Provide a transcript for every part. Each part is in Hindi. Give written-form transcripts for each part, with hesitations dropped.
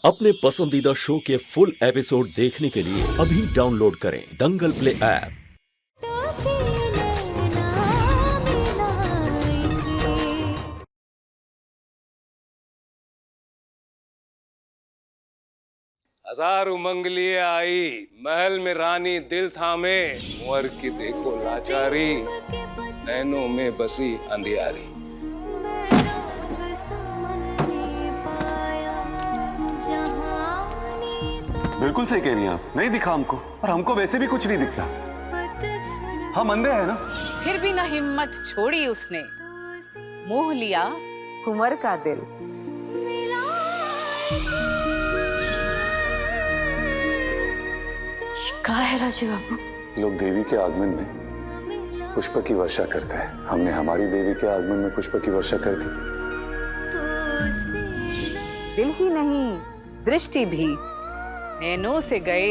अपने पसंदीदा शो के फुल एपिसोड देखने के लिए अभी डाउनलोड करें दंगल प्ले ऐप। हजार उमंग लिए आई, महल में रानी दिल थामे, कुंवर की देखो लाचारी, नैनों में बसी अंधियारी। बिल्कुल सही कह रही हैं आप, नहीं दिखा हमको, और हमको वैसे भी कुछ नहीं दिखता। हम अंधे हैं ना। फिर भी ना हिम्मत छोड़ी उसने, मोह लिया कुंवर का दिल। कहा है राजीव बाबू? लोग देवी के आगमन में पुष्प की वर्षा करते हैं, हमने हमारी देवी के आगमन में पुष्प की वर्षा कर दी। दिल ही नहीं, दृष्टि भी नैनों से गए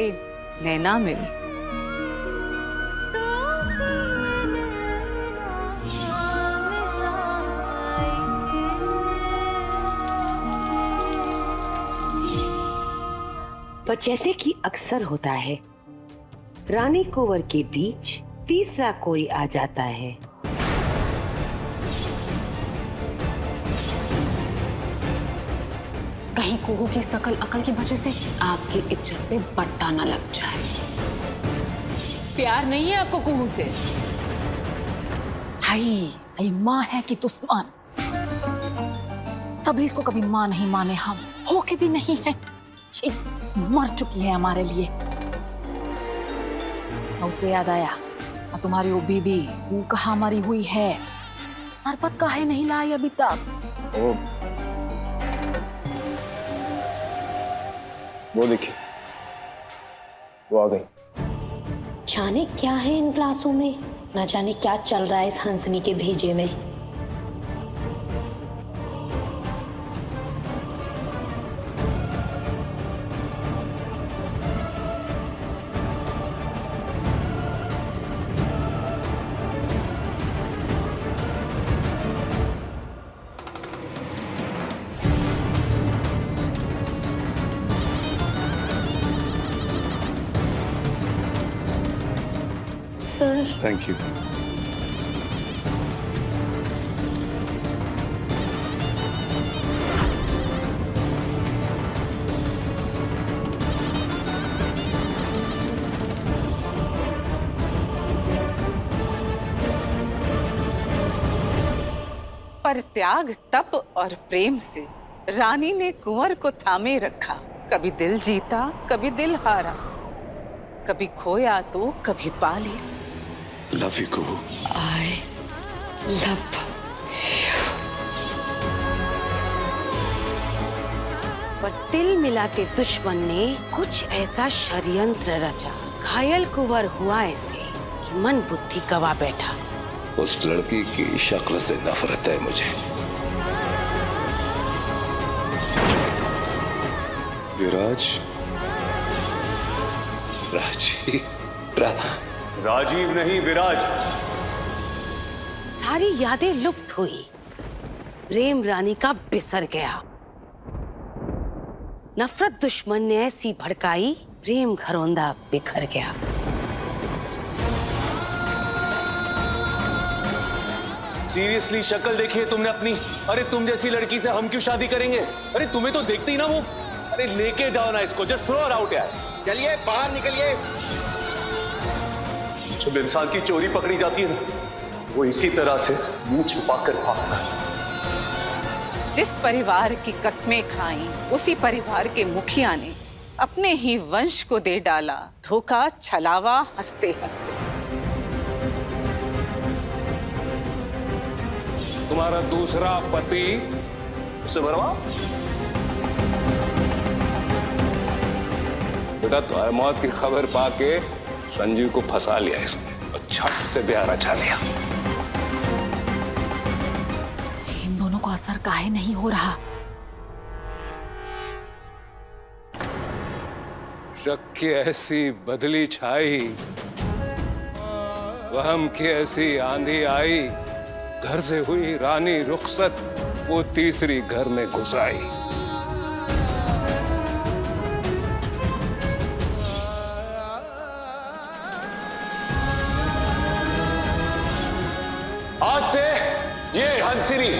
नैना मिली। पर जैसे कि अक्सर होता है, रानी कुंवर के बीच तीसरा कोई आ जाता है। कहीं कुहू की सकल अकल की वजह से आपकी इज्जत पे बट्टा न लग जाए। प्यार नहीं है आपको कुहू से? आई माँ है कि दुश्मन, तभी इसको कभी माँ नहीं माने हम, हो के भी नहीं है। एक मर चुकी है हमारे लिए। उसे याद आया, तुम्हारी वो बीबी वो कहाँ मरी हुई है, सरबत काहे नहीं लाई अभी तक? वो देखिए, वो आ गई। जाने क्या है इन ग्लासों में, ना जाने क्या चल रहा है इस हंसनी के भेजे में। Sir, thank you. पर त्याग, तप और प्रेम से रानी ने कुंवर को थामे रखा। कभी दिल जीता, कभी दिल हारा, कभी खोया तो कभी पा लिया। Love you Kuhu. I love पर तिल मिलाते दुश्मन ने कुछ ऐसा षड्यंत्र रचा, घायल कुंवर हुआ ऐसे कि मन बुद्धि गवा बैठा। उस लड़की की शक्ल से नफरत है मुझे। विराज, राजीव नहीं, विराज। सारी यादें लुप्त हुई, प्रेम रानी का बिसर गया। नफरत दुश्मन ने ऐसी भड़काई, प्रेम घरौंदा बिखर गया। सीरियसली शक्ल देखी है तुमने अपनी? अरे तुम जैसी लड़की से हम क्यों शादी करेंगे? अरे तुम्हें तो देखते ही ना वो। अरे लेके जाओ ना इसको, जस्ट थ्रो हर आउट यार। चलिए बाहर निकलिए। जब इंसान की चोरी पकड़ी जाती है ना, वो इसी तरह से मुंह छुपाकर भागता है। जिस परिवार की कस्में खाई, उसी परिवार के मुखिया ने अपने ही वंश को दे डाला धोखा, छलावा, हंसते हंसते। तुम्हारा दूसरा पति सुबरवा बेटा, तुम्हारी मौत की खबर पाके संजीव को फंसा लिया इसने और झट से ब्याह रचा लिया। इन दोनों को असर काहे नहीं हो रहा? शक की ऐसी बदली छाई, वहम की ऐसी आंधी आई, घर से हुई रानी रुखसत, वो तीसरी घर में घुस आई। सिरी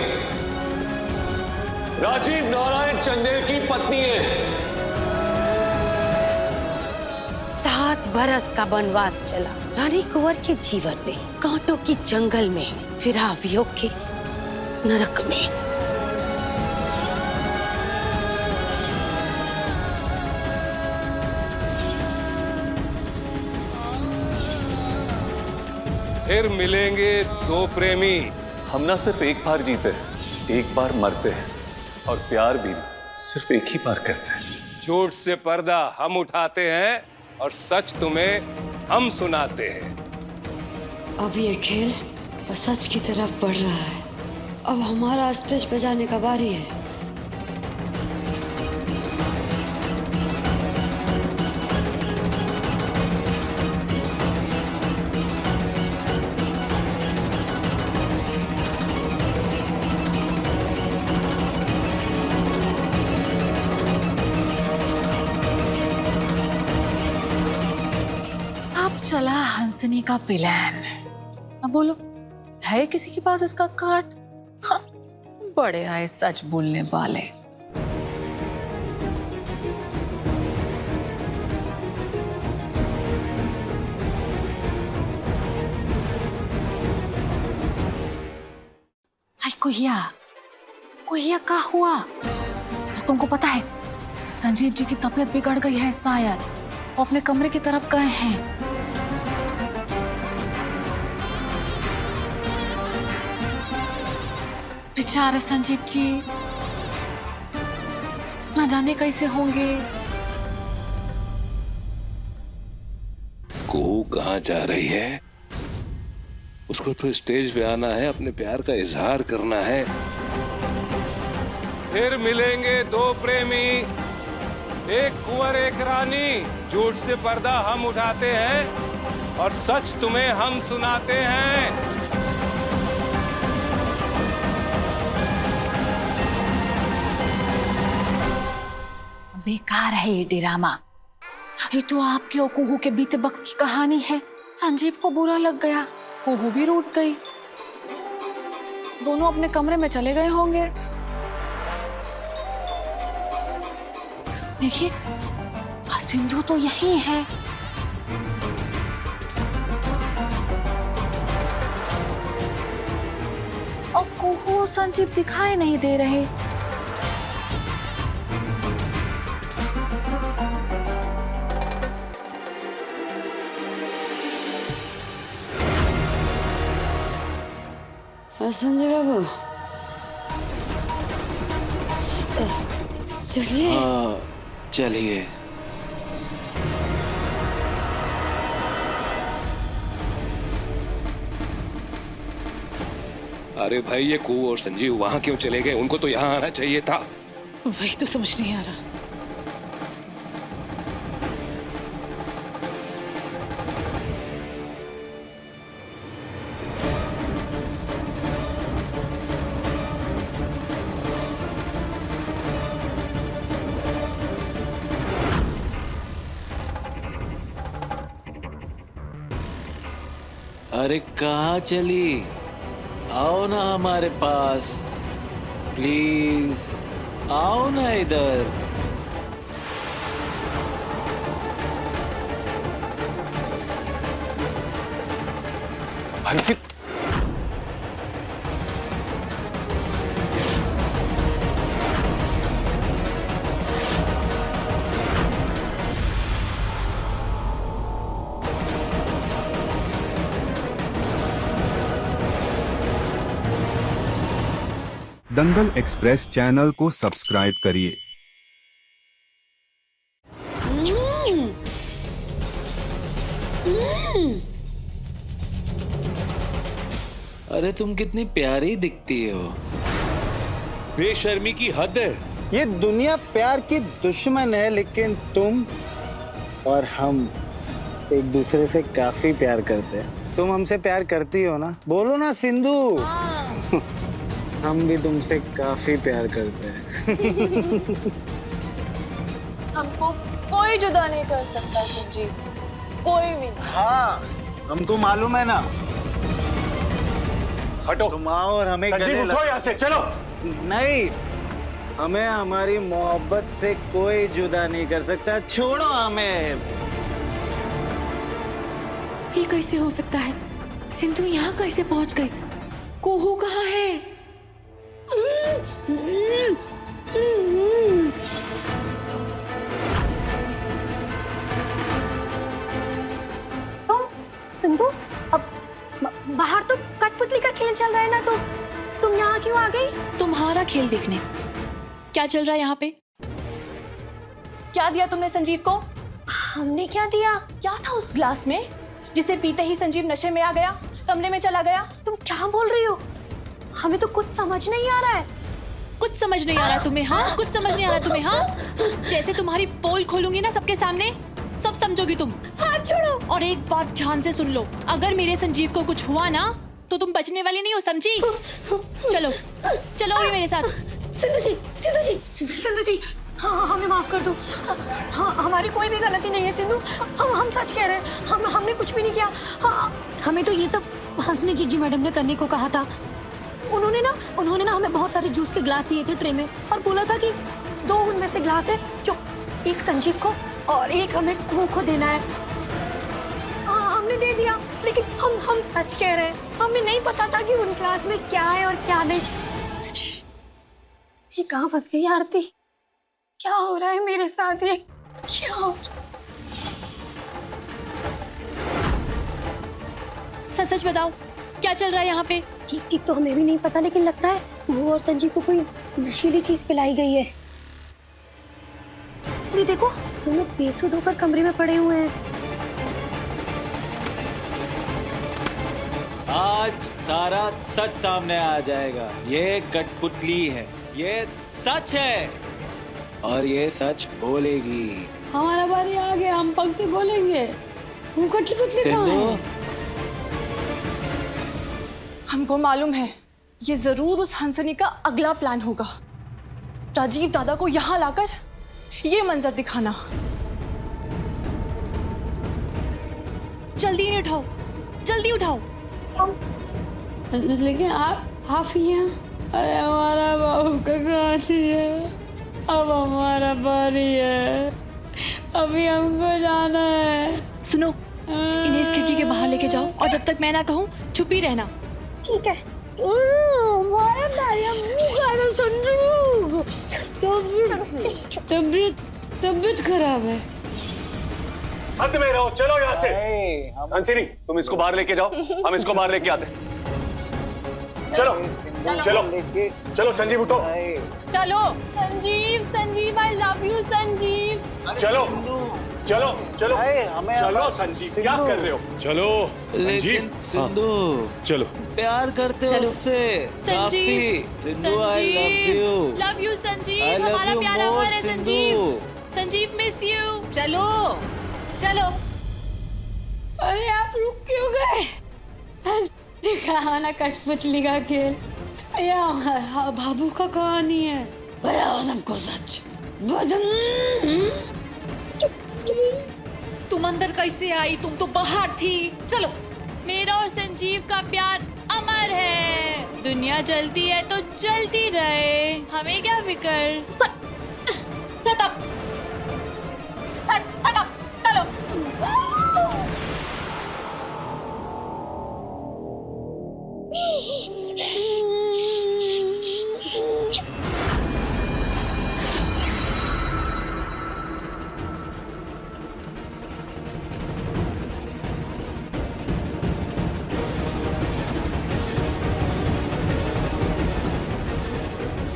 राजीव नारायण चंदेल की पत्नी है। 7 बरस का वनवास चला रानी कुंवर के जीवन में, कांटों की जंगल में, फिर वियोग के नरक में। फिर मिलेंगे दो प्रेमी। हम ना सिर्फ एक बार जीते, एक बार मरते हैं, और प्यार भी सिर्फ एक ही बार करते हैं। झूठ से पर्दा हम उठाते हैं और सच तुम्हें हम सुनाते हैं। अब ये खेल सच की तरफ बढ़ रहा है। अब हमारा स्टेज पे जाने का बारी है। चला हंसनी का प्लान। अब बोलो, है किसी के पास इसका कार्ड? हाँ, बड़े आए सच बोलने वाले। हाय कुहिया, कुहिया क्या हुआ? तुमको पता है संजीव जी की तबीयत बिगड़ गई है शायद, वो अपने कमरे की तरफ गए हैं। बेचारे संजीव जी ना जाने कैसे होंगे। कुहू कहाँ जा रही है? उसको तो स्टेज पे आना है, अपने प्यार का इजहार करना है। फिर मिलेंगे दो प्रेमी, एक कुंवर एक रानी। झूठ से पर्दा हम उठाते हैं और सच तुम्हें हम सुनाते हैं। बेकार है ये ड्रामा। ये तो आपके और कुहू के बीते वक्त की कहानी है। संजीव को बुरा लग गया, कुहू भी रूठ गई, दोनों अपने कमरे में चले गए होंगे। देखिए सिंधु तो यही है। और कुहू और संजीव दिखाई नहीं दे रहे। संजय बाबू चलिए। चलिए। अरे भाई, ये कुहू और संजीव वहां क्यों चले गए? उनको तो यहाँ आना चाहिए था। वही तो समझ नहीं आ रहा। अरे कहाँ चली? आओ ना हमारे पास, प्लीज आओ ना इधर। अंकित, दंगल एक्सप्रेस चैनल को सब्सक्राइब करिए। अरे तुम कितनी प्यारी दिखती हो। बेशर्मी की हद है। ये दुनिया प्यार की दुश्मन है, लेकिन तुम और हम एक दूसरे से काफी प्यार करते हैं। तुम हमसे प्यार करती हो ना? बोलो ना सिंधु। हम भी तुमसे काफी प्यार करते हैं। हमको कोई जुदा नहीं कर सकता संजीव, कोई भी। हाँ, हमको मालूम है ना। हटो। तुम आओ और हमें संजीव गले उठो यहाँ से, चलो। नहीं, हमें हमारी मोहब्बत से कोई जुदा नहीं कर सकता। छोड़ो हमें। ये कैसे हो सकता है? सिंधु यहाँ कैसे पहुंच गई? कोहू कहाँ है? तुम सिंधु, अब बाहर तो कठपुतली का खेल चल रहा है ना, तो तुम यहाँ क्यों आ गई? तुम्हारा खेल देखने। क्या चल रहा है यहाँ पे? क्या दिया तुमने संजीव को? हमने क्या दिया? क्या था उस ग्लास में जिसे पीते ही संजीव नशे में आ गया, कमरे में चला गया? तुम क्या बोल रही हो? हमें तो कुछ समझ नहीं आ रहा है। कुछ समझ नहीं आ रहा तुम्हें? हाँ, कुछ समझ नहीं आ रहा तुम्हें? हाँ, जैसे तुम्हारी पोल खोलूंगी ना सबके सामने, सब समझोगी तुम। हाथ छोड़ो। और एक बात ध्यान से सुन लो, अगर मेरे संजीव को कुछ हुआ ना तो तुम बचने वाली नहीं हो, समझी? चलो चलो अभी मेरे साथ। सिंधु जी, सिंधु जी, सिंधु जी, हाँ हमें माफ कर दो। हाँ, हमारी कोई भी गलती नहीं है सिंधु। हम सच कह रहे हैं, हमने कुछ भी नहीं किया। हाँ, हमें तो ये सब हंसनी जीजी मैडम ने करने को कहा था। उन्होंने ना हमें बहुत सारे जूस के ग्लास दिए थे ट्रे में, और बोला था कि 2 उनमें से ग्लास है जो एक संजीव को और एक हमें कुहू को देना है। हाँ, हमने दे दिया, लेकिन हम सच कह रहे हैं, हमें नहीं पता था कि उन ग्लास में क्या है और क्या नहीं। ये कहाँ फंस गई आरती? क्या हो रहा है मेरे साथ? ये क्या हो रहा है? सच बताओ, क्या चल रहा है यहाँ पे? ठीक तो हमें भी नहीं पता, लेकिन लगता है वो और संजीव को कोई नशीली चीज पिलाई गई है। इसलिए देखो, दोनों बेसुध होकर कमरे में पड़े हुए हैं। आज सारा सच सामने आ जाएगा। ये कठपुतली है, ये सच है, और ये सच बोलेगी। हमारा बारी आ गया, हम पंक्ति बोलेंगे। वो कठपुतली कहाँ है? हमको मालूम है, ये जरूर उस हंसनी का अगला प्लान होगा। राजीव दादा को यहाँ लाकर ये मंजर दिखाना। जल्दी नहीं उठाओ, जल्दी उठाओ। लेकिन आप यहाँ? अरे हमारा बाबू का कहानी है, अब हमारा बारी है, अभी हमको जाना है। सुनो, इन्हें इस खिड़की के बाहर लेके जाओ, और जब तक मैं ना कहूँ चुप ही रहना। ठीक है। तबीयत खराब है। हद में रहो, चलो यहाँ से। हंसिनी, तुम इसको बाहर लेके जाओ, हम इसको बाहर लेके आते। चलो चलो चलो, संजीव उठो। चलो Sanjeev, I love you Sanjeev. चलो चलो चलो चलो संजीव, क्या कर रहे हो? चलो लेकिन सिंधु, चलो, प्यार करते हो उससे काफी। Sindhu, I love you Sanjeev, हमारा प्यारा हुआ है संजीव। Sanjeev miss you. चलो चलो। अरे आप रुक क्यों गए? दिखा ना कठपुतली का खेल, ये हमारा बाबू का कहानी है। बताओ सबको सच। तुम अंदर कैसे आई? तुम तो बाहर थी। चलो, मेरा और संजीव का प्यार अमर है। दुनिया जलती है तो जलती रहे, हमें क्या फिकर। सट अप, सट अप, चलो।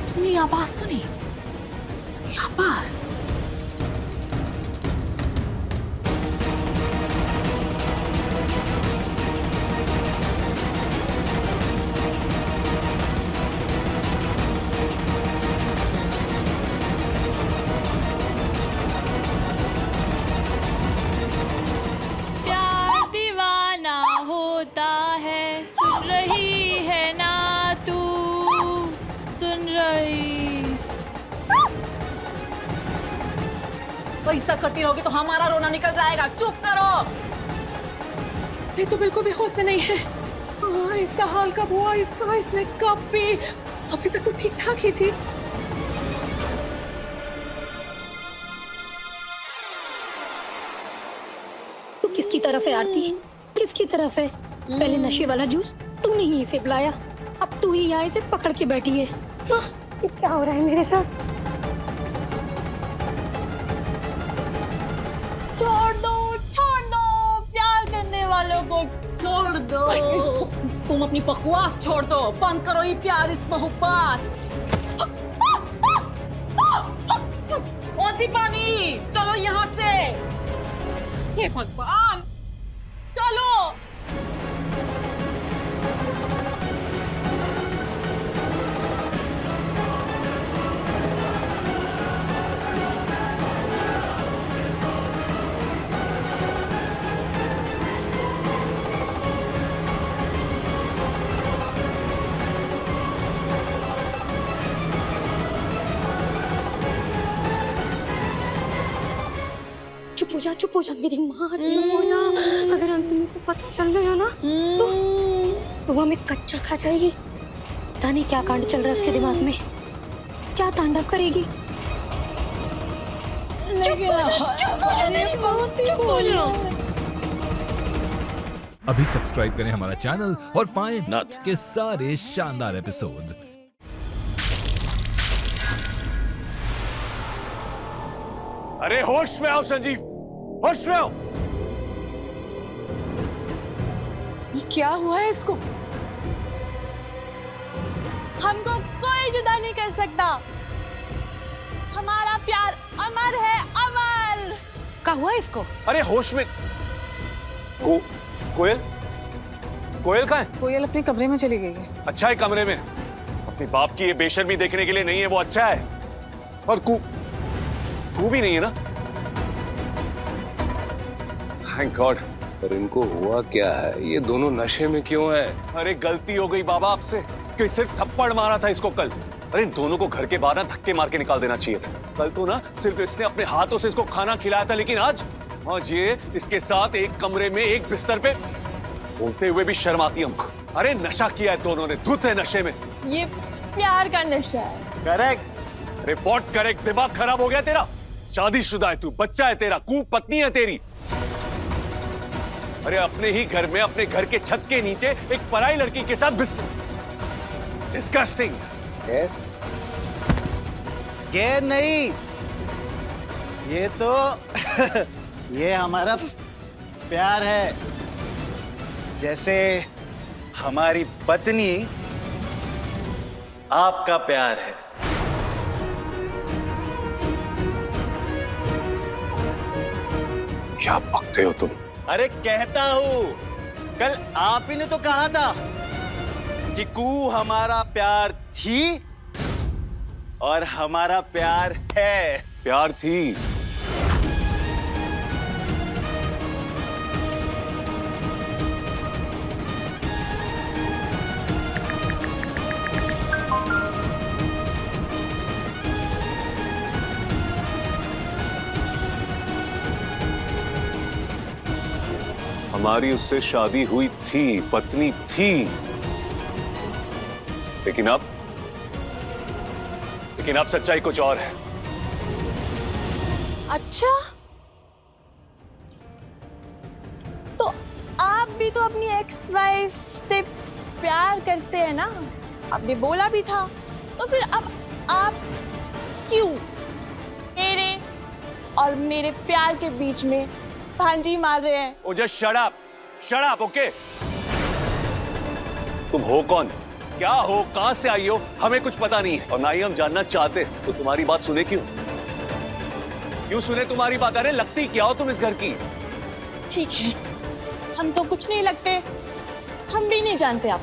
तुमने आवाज सुनी? आवाज। प्यार दीवाना होता है, सुन रही है ना तू? सुन रही? ऐसा करती रहोगे तो हमारा रोना निकल जाएगा। चुप करो। ये तो बिल्कुल भी होश में नहीं है। इसका हाल कब हुआ इसका? इसने कब पी? अभी तक तो ठीक ठाक ही थी। तू किसकी तरफ है आरती? किसकी तरफ है? पहले नशे वाला जूस तूने ही इसे पिलाया, अब तू ही यहाँ इसे पकड़ के बैठी है। ये क्या हो रहा है मेरे साथ? छोड़ दो, प्यार करने वालों को छोड़ दो। तुम अपनी बकवास छोड़ दो, बंद करो ये प्यार इस मोहब्बत। ओ दीपानी, चलो यहाँ से। हे भगवान, चलो। चुप हो जा मेरी माँ, चुप हो जा। अगर अंशुमन को पता चल गया ना तो वो हमें कच्चा खा जाएगी। पता नहीं क्या कांड चल रहा है उसके दिमाग में, क्या तांडव करेगी। चुप हो जा। अभी सब्सक्राइब करें हमारा चैनल और पाएं नथ के सारे शानदार एपिसोड्स। अरे होश में आओ संजीव, होश में आओ। ये क्या हुआ है इसको? हमको कोई जुदा नहीं कर सकता। हमारा प्यार अमर है, अमर। क्या हुआ इसको? अरे होश में। कोयल कोयल कहाँ है? कोयल अपने कमरे में चली गई है। अच्छा है कमरे में, अपने बाप की ये बेशर्मी देखने के लिए नहीं है, वो अच्छा है। और कू भी नहीं है ना? Thank God. पर इनको हुआ क्या है? ये दोनों नशे में क्यों है? अरे गलती हो गई बाबा आपसे कि सिर्फ थप्पड़ मारा था इसको कल। अरे इन दोनों को घर के बाहर ना धक्के मार के निकाल देना चाहिए था। कल तो ना सिर्फ इसने अपने हाथों से इसको खाना खिलाया था, लेकिन आज ये इसके साथ एक कमरे में एक बिस्तर पे बोलते हुए भी शर्म आती है हमको। अरे नशा किया है दोनों ने, धुत है नशे में। ये प्यार का नशा है। Correct, report correct. दिमाग खराब हो गया तेरा? शादीशुदा है तू, बच्चा है तेरा, कूप पत्नी है तेरी। अरे अपने ही घर में, अपने घर के छत के नीचे एक पराई लड़की के साथ डिस्गस्टिंग। ये नहीं, ये तो ये हमारा प्यार है, जैसे हमारी पत्नी आपका प्यार है। क्या बकते हो तुम? अरे कहता हूँ, कल आप ही ने तो कहा था कि कू हमारा प्यार थी और हमारा प्यार है। प्यार थी। हमारी उससे शादी हुई थी, पत्नी थी, लेकिन अब सच्चाई कुछ और है। अच्छा, तो आप भी तो अपनी एक्स वाइफ से प्यार करते हैं ना? आपने बोला भी था, तो फिर अब आप क्यों मेरे और मेरे प्यार के बीच में भांजी मार रहे हैं? ओ जस्ट शट अप, ओके? तुम हो कौन, क्या हो, कहां से आई हो, हमें कुछ पता नहीं है और ना ही हम जानना चाहते। तो तुम्हारी बात सुने क्यों सुने तुम्हारी बात? अरे लगती क्या हो तुम इस घर की? ठीक है, हम तो कुछ नहीं लगते, हम भी नहीं जानते आप,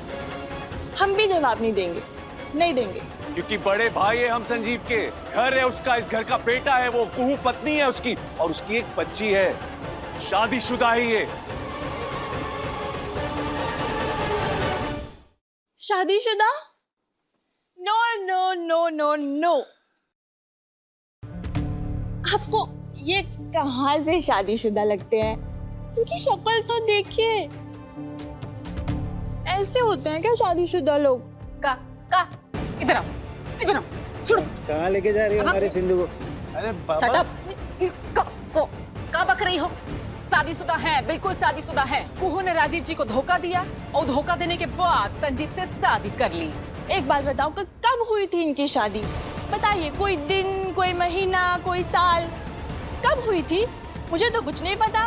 हम भी जवाब नहीं देंगे। क्योंकि बड़े भाई है हम संजीव के, घर है उसका, इस घर का बेटा है वो, कुहू पत्नी है उसकी, और उसकी एक बच्ची है, शादीशुदा ही है। शादीशुदा? No no no no no. आपको ये कहां से शादीशुदा लगते हैं? उनकी शक्ल तो देखिए, ऐसे होते हैं क्या शादीशुदा लोग? का इधर आओ, इधर आओ, छोड़ो। कहाँ लेके जा रही हो हमारे सिंधु को? अरे बाबा, का बक रही हो? शादीशुदा है, बिल्कुल शादीशुदा है। कुहू ने राजीव जी को धोखा दिया और धोखा देने के बाद संजीव से शादी कर ली। एक बात बताओ कि कब हुई थी इनकी शादी? बताइए, कोई दिन, कोई महीना, कोई साल, कब हुई थी? मुझे तो कुछ नहीं पता।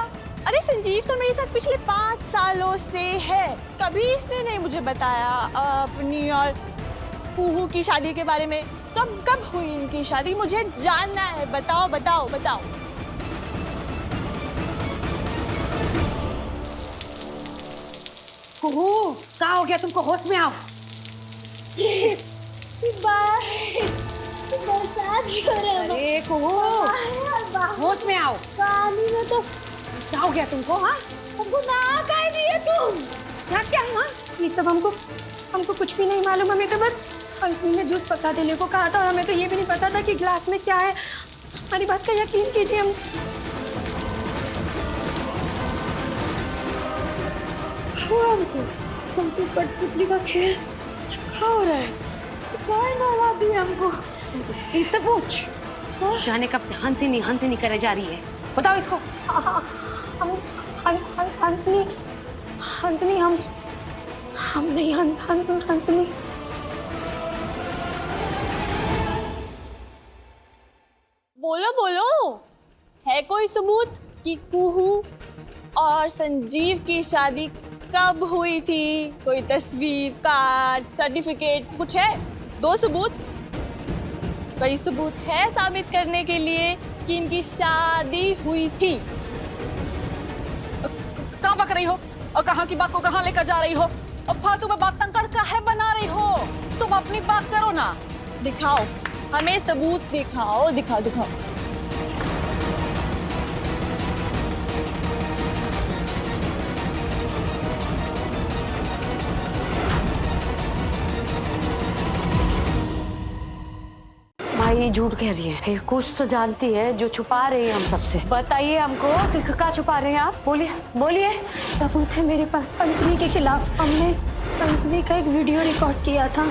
अरे संजीव तो मेरे साथ पिछले 5 सालों से है, कभी इसने नहीं मुझे बताया अपनी और कुहू की शादी के बारे में। कब हुई इनकी शादी? मुझे जानना है, बताओ बताओ बताओ। कुहू, क्या हो गया तुमको? होश में आओ। बरसात हो रहा है। अरे कुहू, होश में आओ। पानी में तो क्या हो गया तुमको? हाँ, हमको नहा कर दिए तुम। क्या? हाँ, ये सब हमको कुछ भी नहीं मालूम। हमें तो बस हंसनी ने जूस पका देने को कहा था और हमें तो ये भी नहीं पता था कि ग्लास में क्या है। हमारी बात का यकीन कीजिए। हमको कठपुतली का खेल सबका हो रहा है। कौन नहला दिया हमको? इससे पूछ, जाने कब से हंसनी करे जा रही है, बताओ इसको। हंसनी हम नहीं। हंसनी बोलो, है कोई सबूत कि कुहू और संजीव की शादी कब हुई थी? कोई तस्वीर, कार्ड, सर्टिफिकेट कुछ है? 2 सबूत? कोई सबूत है साबित करने के लिए कि इनकी शादी हुई थी? कहाँ बक रही हो और कहाँ की बात को कहाँ लेकर जा रही हो? और फालतू में बात तंकड़ काहे बना रही हो? तुम अपनी बात करो ना। दिखाओ, हमें सबूत दिखाओ। माई झूठ कह रही है, कुछ तो जानती है जो छुपा रही है हम सबसे। बताइए हमको कि क्या छुपा रहे हैं आप? बोलिए। सबूत है मेरे पास हंसनी के खिलाफ। हमने हंसनी का एक वीडियो रिकॉर्ड किया था